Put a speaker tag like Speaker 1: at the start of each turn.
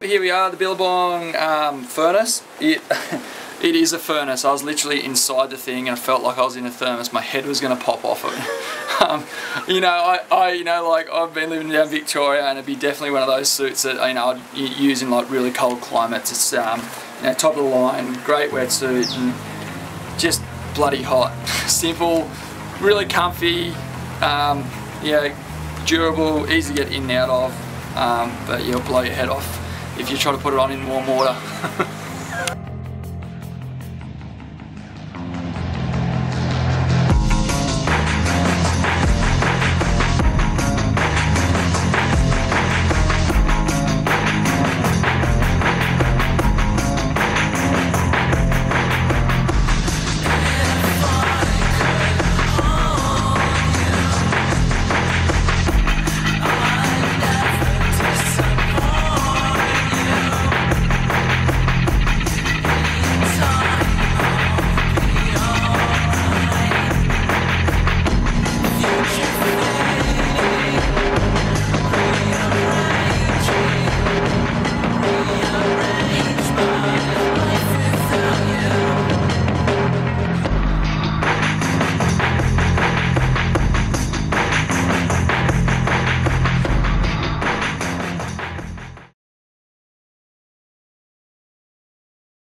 Speaker 1: Here we are, the Billabong furnace. It is a furnace. I was literally inside the thing and I felt like I was in a thermos. My head was going to pop off it. You know, like I've been living down Victoria, and it'd be definitely one of those suits that I'd use in like really cold climates. It's top of the line, great wetsuit, and just bloody hot. Simple, really comfy, durable, easy to get in and out of, but you'll blow your head off if you try to put it on in warm water.